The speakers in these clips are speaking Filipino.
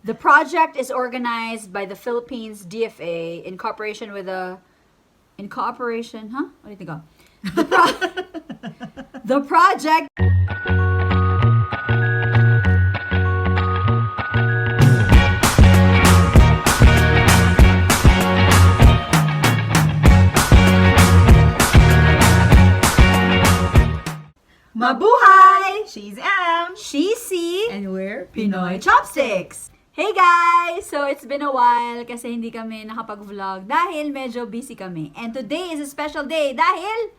The project is organized by the Philippines DFA in cooperation with the... Ulitin ko. The project... Mabuhay! She's M. She's C. And we're Pinoy Chopsticks! Hey guys! So it's been a while kasi hindi kami nakapag-vlog dahil medyo busy kami. And today is a special day dahil...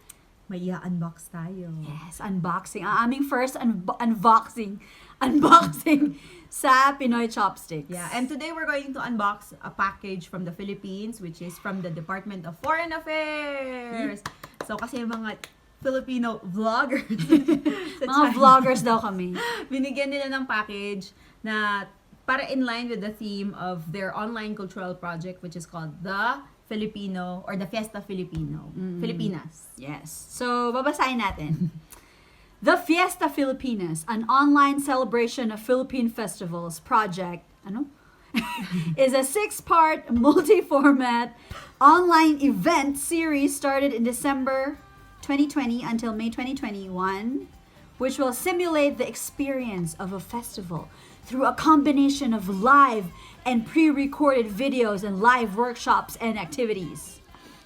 May i-unbox tayo. Yes, unboxing. Ang aming first unboxing sa Pinoy Chopsticks. Yeah, and today we're going to unbox a package from the Philippines, which is from the Department of Foreign Affairs. So kasi mga Filipino vloggers. Mga vloggers daw kami. Binigyan nila ng package na para in line with the theme of their online cultural project, which is called the Filipino or the Fiesta Filipinas. Yes. So, babasahin natin. The Fiesta Filipinas, an online celebration of Philippine festivals project, is a 6-part multi-format online event series started in December 2020 until May 2021, which will simulate the experience of a festival through a combination of live and pre-recorded videos and live workshops and activities.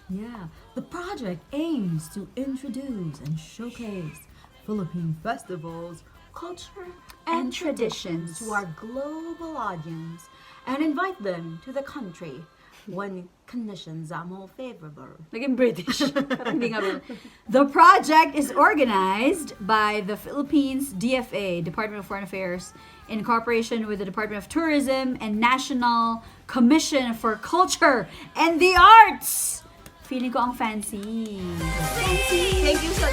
Yeah, the project aims to introduce and showcase Philippine festivals, culture, And traditions. to our global audience and invite them to the country when conditions are more favorable. Naging British. Parang hindi nga ba. The project is organized by the Philippines DFA, Department of Foreign Affairs, in cooperation with the Department of Tourism and National Commission for Culture and the Arts. Feeling ko ang fancy. Thank you sa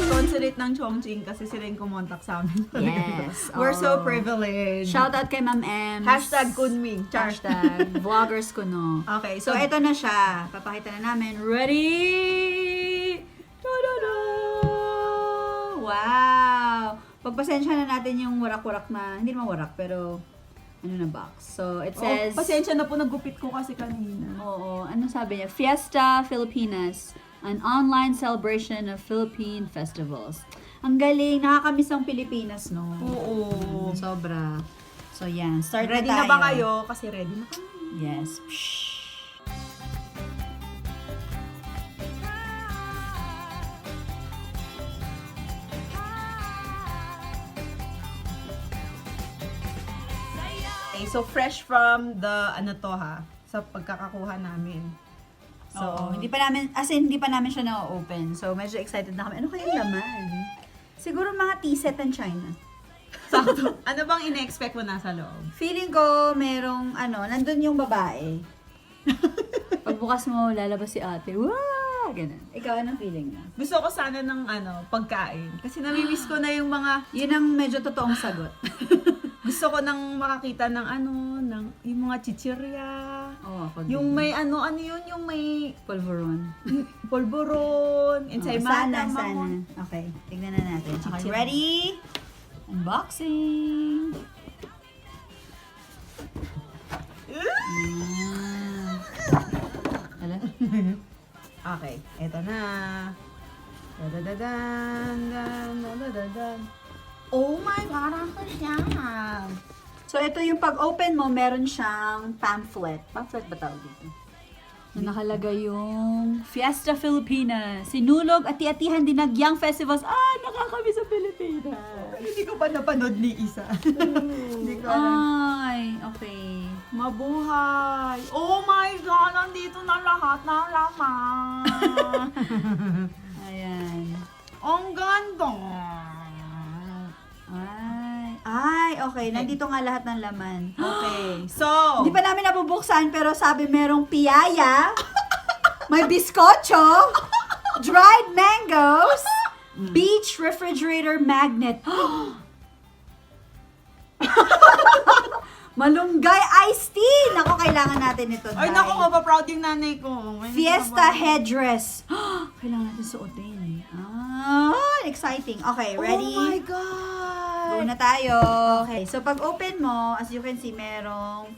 Consulate ng Chongqing kasi sila yung kumontak sa amin. Yes. We're so Oh. privileged. Shout out kay Ma'am M. Hashtag Kunming. Hashtag vloggers ko no. Okay, So, ito na siya. Papakita na namin. Ready? Da-da-da! Wow! Pagpasensya na natin yung warak-warak na, hindi naman warak, pero ano na box. So, it says... pasensya na po, nagupit ko kasi kanina. Oo, ano sabi niya? Fiesta Filipinas, an online celebration of Philippine festivals. Ang galing, nakakamiss ang Pilipinas, no? Oo. Sobra. So, yan. Start Ready na na tayo. ba kayo? Kasi ready na kami. Yes. Shh. Okay, so fresh from the, sa pagkakakuha namin. So, Oo, hindi pa namin siya na-open. So, medyo excited na kami. Ano kaya laman? Siguro mga tea set ng China. sakto. Ano bang ina-expect mo nasa loob? Feeling ko, merong, nandun yung babae. Pagbukas mo, lalabas si ate. Wow! Ganun. Ikaw, anong feeling mo? Gusto ko sana ng pagkain. Kasi namimiss ko na yung mga, Yun ang medyo totoong sagot. gusto ko nang makakita ng yung mga chichirya. Oo, ako Yung may yun, yung may Polvoron. polvoron, Sana. Okay, tignan na natin. Okay, Chichirya. ready? Unboxing! Hala? Okay, eto na. Dadadadan, dadadadan. Oh my God, ano siya? So, ito yung pag-open mo, meron siyang pamphlet. Pamphlet ba tawag dito? Na nakalagay yung Fiesta Filipinas, Sinulog, Ati-Atihan, Dinagyang festivals. Nakakami sa Pilipinas. Hindi ko pa napanood ni isa. Hindi ko alam. Ay, okay. Mabuhay! Oh my God, nandito na lahat ng laman. Ayan. Ang ganda. Ay, okay. Nandito nga lahat ng laman. Okay, so, Hindi pa namin nabubuksan, pero sabi merong piyaya, may biskotso, dried mangoes, beach refrigerator magnet. Malunggay iced tea! Naku, kailangan natin ito. ay dahil- naku, mapaproud yung nanay ko. May Fiesta nababa- headdress. Kailangan natin suotin. Exciting. Okay, ready? Oh my God! Go na tayo. Okay, so pag open mo, as you can see, merong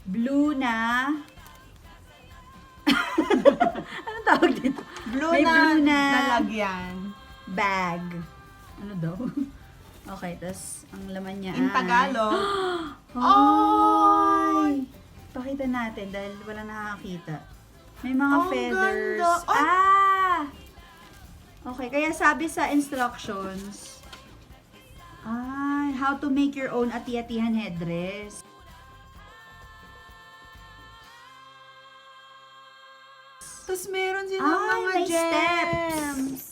blue na... Anong tawag dito? May blue na nalagyan. bag. Ano daw? Okay, tas ang laman niya In Tagalog. Ay! Pakita natin dahil wala nakakita. May mga Ang feathers. ganda. Oh! Ah! Okay, kaya sabi sa instructions, how to make your own Ati-Atihan headdress. Tapos meron silang mga may gems. steps.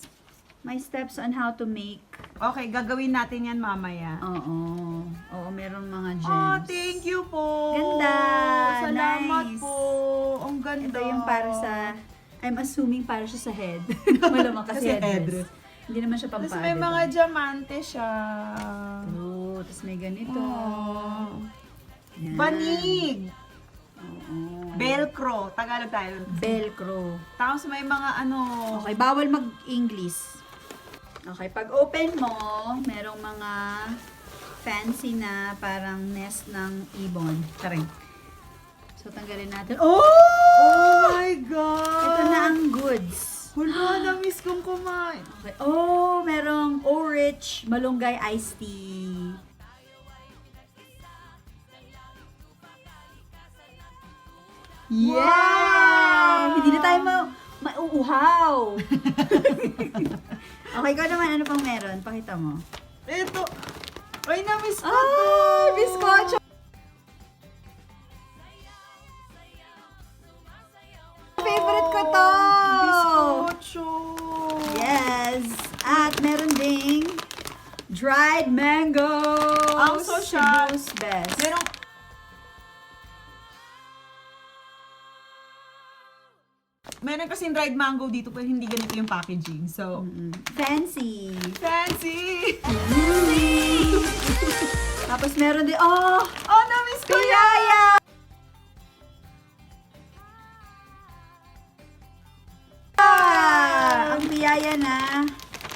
May steps on how to make. Okay, gagawin natin yan mamaya. Oo, meron mga gems. Oh, thank you po. Ganda. Salamat Nice. po. Ang ganda. Ito yung para sa, I'm assuming para siya sa head. Malamang kasi Kasi headdress. Hindi naman siya Tapos pampade. may mga diamante siya. True. Tapos may ganito. Oh. Yan. Banig. Oo. Velcro. Tagalog tayo. Velcro. Tapos may mga ano. Okay, bawal mag-English. Okay, pag open mo, merong mga fancy na parang nest ng ibon. Taring. So, tanggalin natin. Oh! Oh my God! Ito na ang goods. Wala, na-miss kong kumain. Okay. Oh, merong Orich Malunggay Iced Tea. Yeah! Wow! Hindi na tayo mauuhaw. Okay, ikaw naman, ano pang meron? Pakita mo. Ito. Ay, na-miss ko to. Ay, bizcocho! Favorite ko to! Bizcocho. Yes! At meron ding dried mangoes. Ang social. Cebu's best. Meron kasing dried mango dito pero hindi ganito yung packaging. So, Fancy. fancy! Tapos meron din, oh! Oh, na-miss ko yan! Piyaya! Ang piyaya na.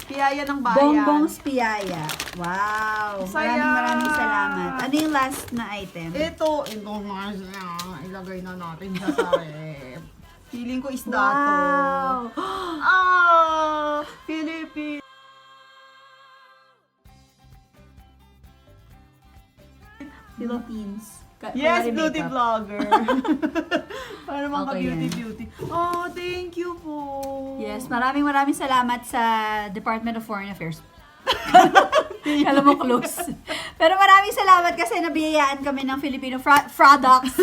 Piyaya ng bayan. Bongbong's piyaya. Wow. Saya. Maraming salamat. Ano yung last na item? Ito nga siya. Ilagay na natin siya sa rep. Feeling ko isda to. Wow. Ah! Philippine. Philippines. Yes, Kunwari beauty makeup. vlogger. Para mga Okay yan. beauty. Oh, thank you po. Yes, maraming salamat sa Department of Foreign Affairs. Kala mo close. Pero maraming salamat kasi nabiyayaan kami ng Filipino products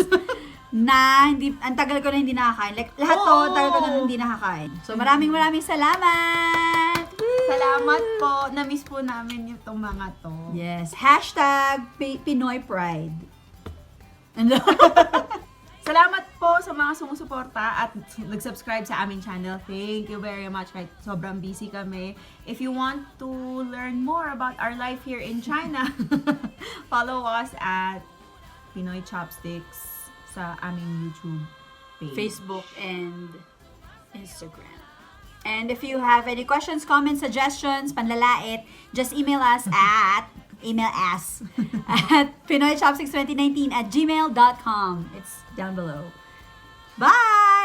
na hindi, ang tagal ko na hindi nakakain. Like, lahat to, Oo. tagal ko na hindi nakakain. So, maraming salamat! Salamat po. Na-miss po namin itong mga to. Yes. Hashtag Pinoy Pride. Ano? Salamat po sa mga sumusuporta at nag-subscribe sa aming channel. Thank you very much. Kahit sobrang busy kami. If you want to learn more about our life here in China, follow us at Pinoy Chopsticks sa aming YouTube page. Facebook and Instagram. And if you have any questions, comments, suggestions, panlalait, just email us at pinoychopsticks2019@gmail.com. It's down below. Bye!